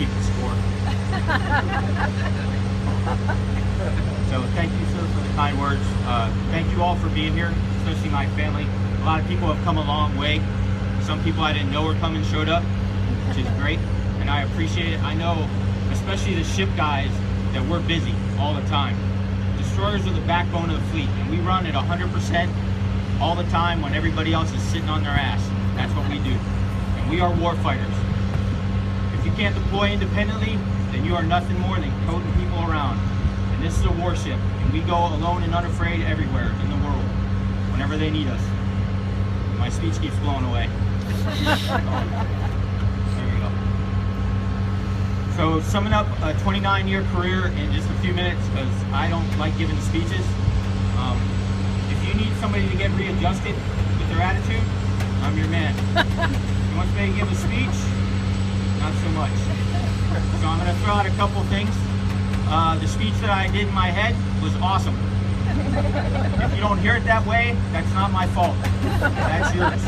keep the score. So thank you, sir, for the kind words. Thank you all for being here, especially my family. A lot of people have come a long way. Some people I didn't know were coming showed up, which is great, and I appreciate it. I know, especially the ship guys, that we're busy all the time. Destroyers are the backbone of the fleet, and we run at 100% all the time when everybody else is sitting on their ass. That's what we do, and we are war fighters. If you can't deploy independently, then you are nothing more than toting people around. And this is a warship, and we go alone and unafraid everywhere in the world, whenever they need us. My speech keeps blowing away. There we go. So summing up a 29-year career in just a few minutes, because I don't like giving speeches. If you need somebody to get readjusted with their attitude, I'm your man. You want me to give a speech? Not so much. So I'm going to throw out a couple things. The speech that I did in my head was awesome. If you don't hear it that way, that's not my fault. That's yours.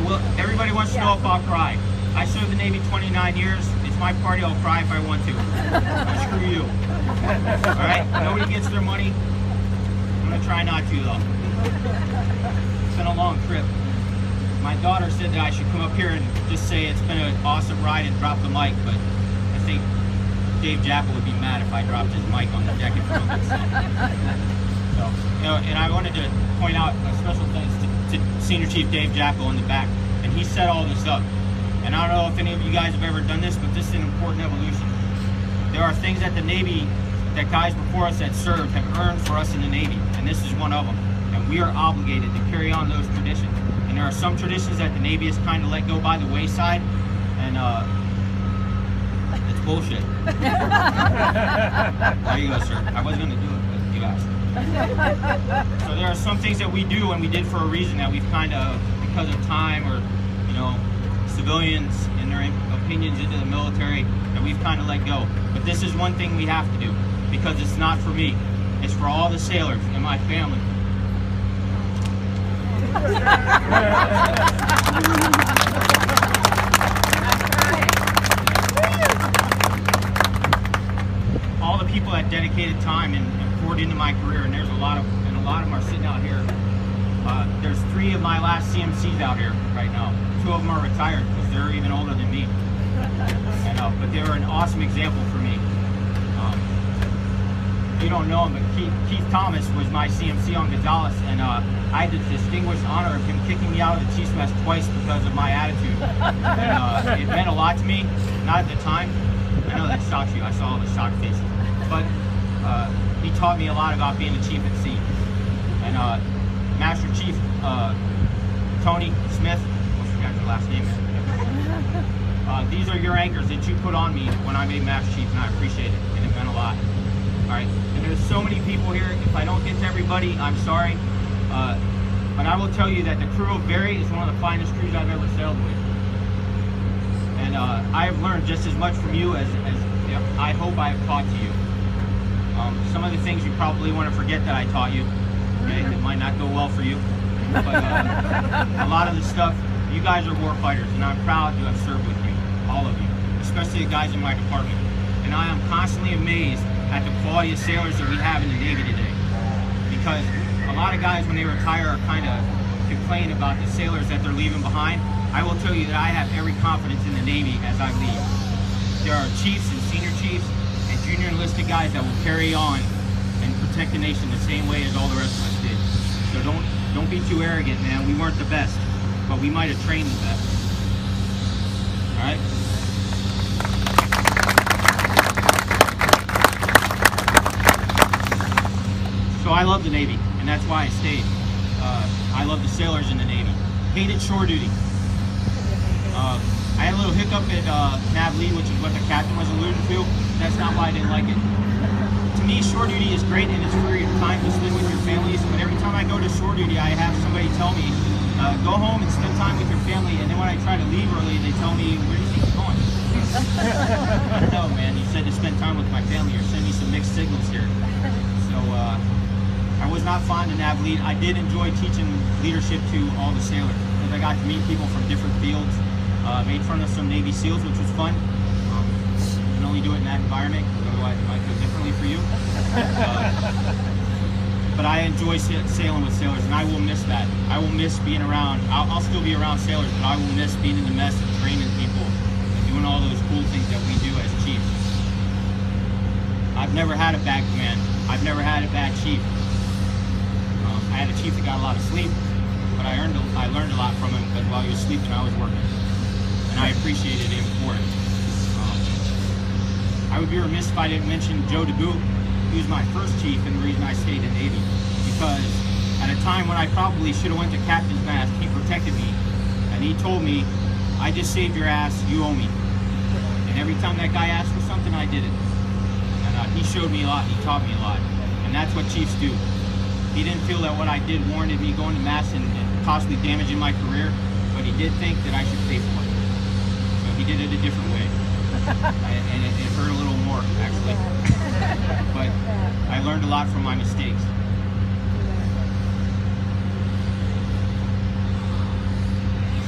Well, everybody wants to know if I'll cry. I served the Navy 29 years. It's my party. I'll cry if I want to. Screw you. All right? Nobody gets their money. I'm going to try not to, though. It's been a long trip. My daughter said that I should come up here and just say it's been an awesome ride and drop the mic, but I think Dave Jackal would be mad if I dropped his mic on the deck in front of himself. So, you know, and I wanted to point out a special thanks to Senior Chief Dave Jackal in the back, and he set all this up. And I don't know if any of you guys have ever done this, but this is an important evolution. There are things that the Navy, that guys before us that served have earned for us in the Navy, and this is one of them. And we are obligated to carry on those traditions. And there are some traditions that the Navy has kind of let go by the wayside, and it's bullshit. There you go, sir. I wasn't going to do it, but you asked. So there are some things that we do and we did for a reason that we've kind of, because of time or, you know, civilians and their opinions into the military, that we've kind of let go. But this is one thing we have to do, because it's not for me. It's for all the sailors and my family. All the people that dedicated time and poured into my career, and there's a lot of them are sitting out here. There's 3 of my last CMCs out here right now. 2 of them are retired because they're even older than me. But they were an awesome example for me. You don't know him, but Keith Thomas was my CMC on Gonzales, and I had the distinguished honor of him kicking me out of the Chief's Mess twice because of my attitude. And it meant a lot to me, not at the time. I know that shocks you, I saw all the shocked faces. But he taught me a lot about being a chief at sea. And Master Chief Tony Smith, I forgot your last name. These are your anchors that you put on me when I made Master Chief, and I appreciate it, and it meant a lot. Alright, and there's so many people here. If I don't get to everybody, I'm sorry. But I will tell you that the crew of Barry is one of the finest crews I've ever sailed with. And I have learned just as much from you as I hope I have taught to you. Some of the things you probably want to forget that I taught you. Okay, it might not go well for you. But a lot of the stuff, you guys are war fighters, and I'm proud to have served with you, all of you, especially the guys in my department. And I am constantly amazed at the quality of sailors that we have in the Navy today. Because a lot of guys, when they retire, are kind of complaining about the sailors that they're leaving behind. I will tell you that I have every confidence in the Navy as I leave. There are chiefs and senior chiefs and junior enlisted guys that will carry on and protect the nation the same way as all the rest of us did. So don't be too arrogant, man. We weren't the best, but we might have trained the best. All right? So I love the Navy, and that's why I stayed. I love the sailors in the Navy. Hated shore duty. I had a little hiccup at Nav Lead, which is what the captain was alluding to. That's not why I didn't like it. To me, shore duty is great, and it's for your time to spend with your families. But every time I go to shore duty, I have somebody tell me, go home and spend time with your family. And then when I try to leave early, they tell me, where do you think you're going? I don't know, man. You said to spend time with my family. You're sending me some mixed signals here. So I was not fond of Nav Lead. I did enjoy teaching leadership to all the sailors, because I got to meet people from different fields. Made fun of some Navy SEALs, which was fun. You can only do it in that environment, otherwise it might go differently for you. But I enjoy sailing with sailors, and I will miss that. I will miss being around. I'll still be around sailors, but I will miss being in the mess and training people and doing all those cool things that we do as chiefs. I've never had a bad command. I've never had a bad chief. I had a chief that got a lot of sleep, but I learned a lot from him because while he was sleeping, I was working, and I appreciated him for it. I would be remiss if I didn't mention Joe DeBoot. He was my first chief, and the reason I stayed in Navy, because at a time when I probably should have went to captain's mast, he protected me, and he told me, I just saved your ass, you owe me. And every time that guy asked for something, I did it. And he showed me a lot, he taught me a lot, and that's what chiefs do. He didn't feel that what I did warranted me going to mast and possibly damaging my career, but he did think that I should pay for it. So he did it a different way. And it hurt a little more, actually. But I learned a lot from my mistakes.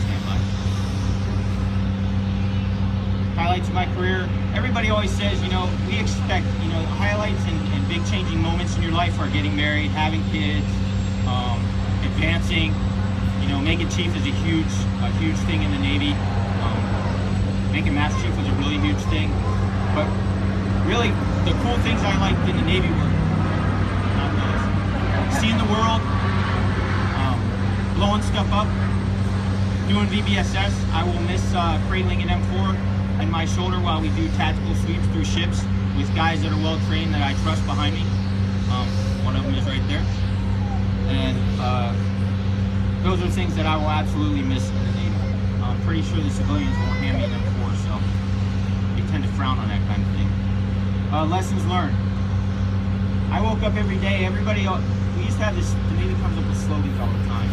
Stand by. Highlights of my career. Everybody always says, you know, we expect, you know, highlights and big changing moments in your life are getting married, having kids, advancing. You know, making chief is a huge thing in the Navy. Making Master Chief was a really huge thing, but really the cool things I liked in the Navy were seeing the world, blowing stuff up, doing VBSS. I will miss cradling an M4 in my shoulder while we do tactical sweeps through ships with guys that are well trained that I trust behind me. One of them is right there, and those are things that I will absolutely miss in the Navy. I'm pretty sure the civilians won't hand me an M4. So they tend to frown on that kind of thing. Lessons learned. I woke up every day, we used to have this, the Navy comes up with slogans all the time.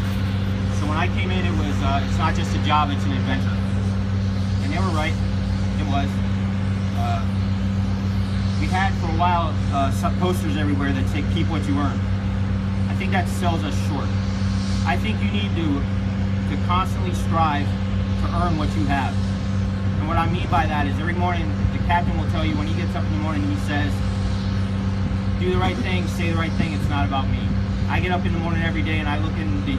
So when I came in, it was, it's not just a job, it's an adventure. And they were right, it was. We had for a while posters everywhere that say, keep what you earn. I think that sells us short. I think you need to constantly strive to earn what you have. And what I mean by that is every morning, the captain will tell you when he gets up in the morning, he says, do the right thing, say the right thing, it's not about me. I get up in the morning every day and I look in the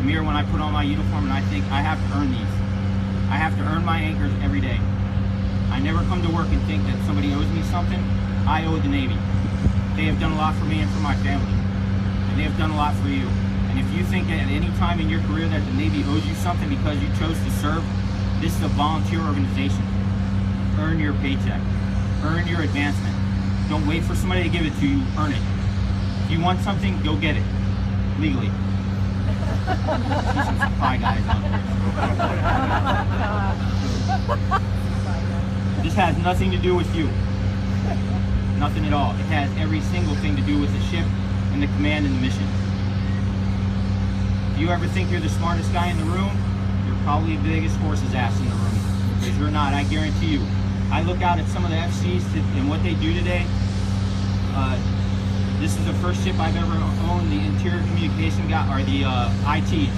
mirror when I put on my uniform and I think, I have to earn these. I have to earn my anchors every day. I never come to work and think that somebody owes me something. I owe the Navy. They have done a lot for me and for my family. And they have done a lot for you. And if you think at any time in your career that the Navy owes you something because you chose to serve, this is a volunteer organization. Earn your paycheck. Earn your advancement. Don't wait for somebody to give it to you. Earn it. If you want something, go get it. Legally. See some supply guys out there. This has nothing to do with you. Nothing at all. It has every single thing to do with the ship and the command and the mission. If you ever think you're the smartest guy in the room, you're probably the biggest horse's ass in the room. Because you're not, I guarantee you. I look out at some of the FCs and what they do today. This is the first ship I've ever owned. The interior communication guy, or the IT,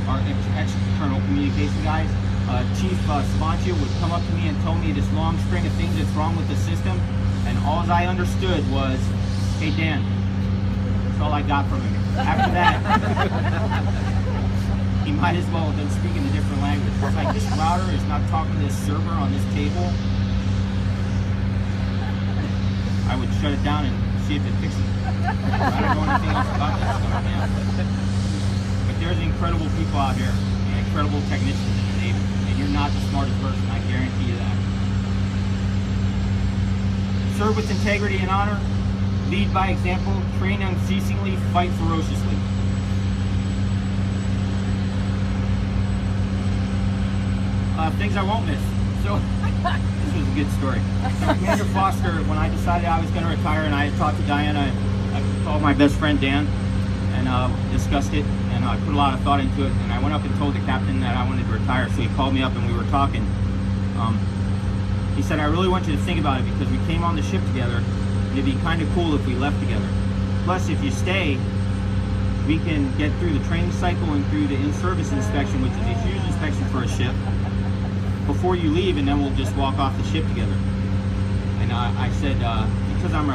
our external communication guys. Chief Savantia would come up to me and tell me this long string of things that's wrong with the system, and all I understood was, hey Dan, that's all I got from him. After that, he might as well have been speaking a different language. It's like, this router is not talking to this server on this table. I would shut it down and see if it fixes it. I don't know anything else about that stuff now. But there's incredible people out here, and incredible technicians in the Navy, and you're not the smartest person, I guarantee you that. Serve with integrity and honor, lead by example, train unceasingly, fight ferociously. Things I won't miss. So, this was a good story. So, Commander Foster, when I decided I was going to retire, and I had talked to Diana, I called my best friend Dan, and discussed it, and I put a lot of thought into it, and I went up and told the captain that I wanted to retire, so he called me up and we were talking. He said, I really want you to think about it because we came on the ship together, and it'd be kind of cool if we left together. Plus, if you stay, we can get through the training cycle and through the in-service inspection, which is a huge inspection for a ship. before you leave, and then we'll just walk off the ship together. And I said, because I'm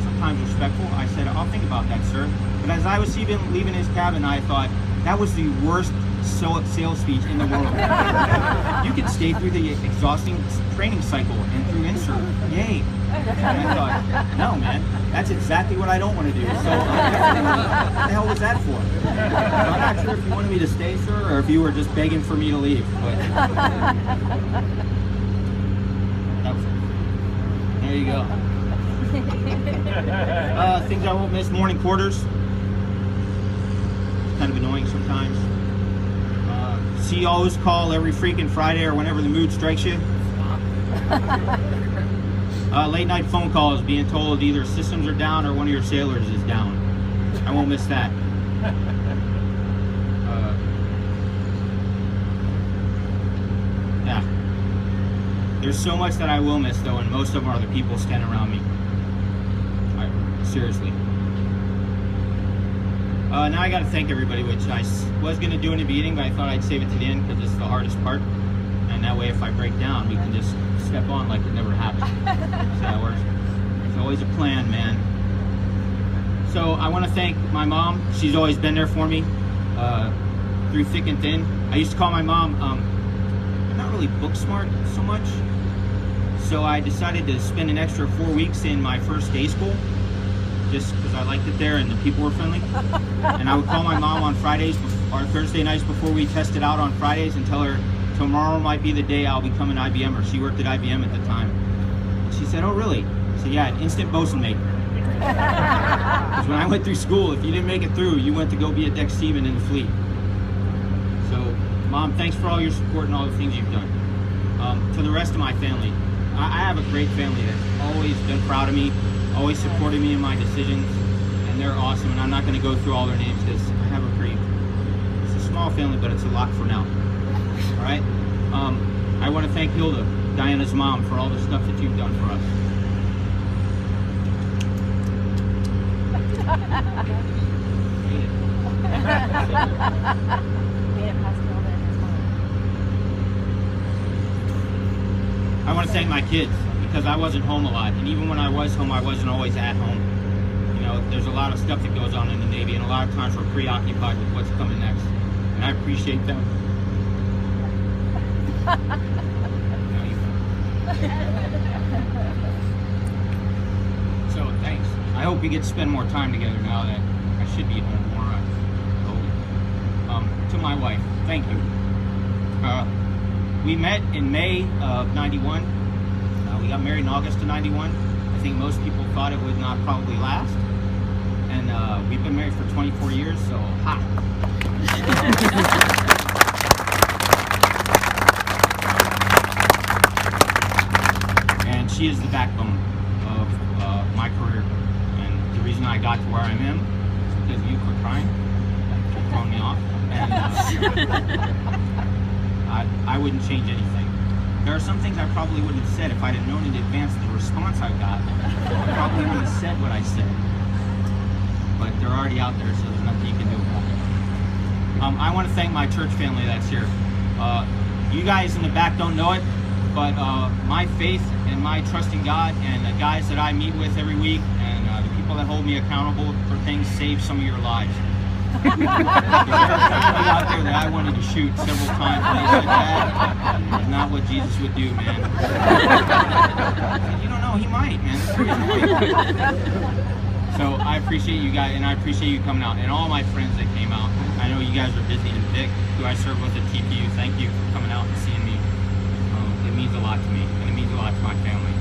sometimes respectful, I said, I'll think about that, sir. But as I was leaving his cabin, I thought, that was the worst sales speech in the world. You could stay through the exhausting training cycle and through insert. Yay. And I thought, no, man, that's exactly what I don't want to do. So what the hell was that for? So I'm not sure if you wanted me to stay, sir, or if you were just begging for me to leave. But that was it. There you go. Things I won't miss: morning quarters. It's kind of annoying sometimes. CO's call every freaking Friday or whenever the mood strikes you. Late night phone calls being told either systems are down or one of your sailors is down. I won't miss that. Yeah. There's so much that I will miss though, and most of them are the people standing around me. Seriously. Now I got to thank everybody, which I was going to do in the beginning, but I thought I'd save it to the end because it's the hardest part. And that way, if I break down, we can just step on like it never happened. See how it works? It's always a plan, man. So I want to thank my mom. She's always been there for me through thick and thin. I used to call my mom, I'm not really book smart so much. So I decided to spend an extra 4 weeks in my first day school, just because I liked it there and the people were friendly. And I would call my mom on Fridays or Thursday nights before we tested out on Fridays and tell her tomorrow might be the day I'll become an IBMer. She worked at IBM at the time. She said, oh really? I said, yeah, an instant bosun mate. Because when I went through school, if you didn't make it through, you went to go be a deck seaman in the fleet. So Mom, thanks for all your support and all the things you've done. To the rest of my family, I have a great family that's always been proud of me, always supported me in my decisions, and they're awesome. And I'm not going to go through all their names because I have it's a small family, but it's a lot for now. All right. I want to thank Hilda, Diana's mom, for all the stuff that you've done for us. I want to thank my kids because I wasn't home a lot, and even when I was home, I wasn't always at home. You know, there's a lot of stuff that goes on in the Navy, and a lot of times we're preoccupied with what's coming next, and I appreciate them. So thanks. I hope we get to spend more time together now that I should be home more. To my wife, thank you. We met in May of '91. We got married in August of '91. I think most people thought it would not probably last. And we've been married for 24 years, so ha! And she is the backbone of my career. And the reason I got to where I am is because you quit crying, throwing me off. And I wouldn't change anything. There are some things I probably wouldn't have said if I'd have known in advance the response I got. I probably wouldn't have said what I said. But they're already out there, so there's nothing you can do about it. I want to thank my church family that's here. You guys in the back don't know it, but my faith and my trust in God and the guys that I meet with every week and the people that hold me accountable for things save some of your lives. There's somebody out there that I wanted to shoot several times and they said, Dad, it's not what Jesus would do, man. I said, you don't know, he might, man. So I appreciate you guys, and I appreciate you coming out, and all my friends that came out. I know you guys are busy, and Vic, who I serve with at TPU, thank you for coming out and seeing me. It means a lot to me, and it means a lot to my family.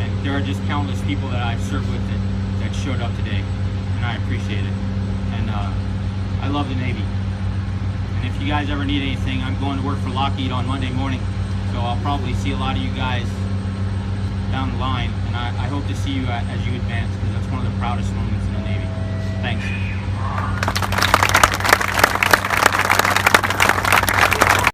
And there are just countless people that I've served with that showed up today, and I appreciate it. And I love the Navy. And if you guys ever need anything, I'm going to work for Lockheed on Monday morning, so I'll probably see a lot of you guys down the line, and I hope to see you as you advance, because that's one of the proudest moments in the Navy. Thanks.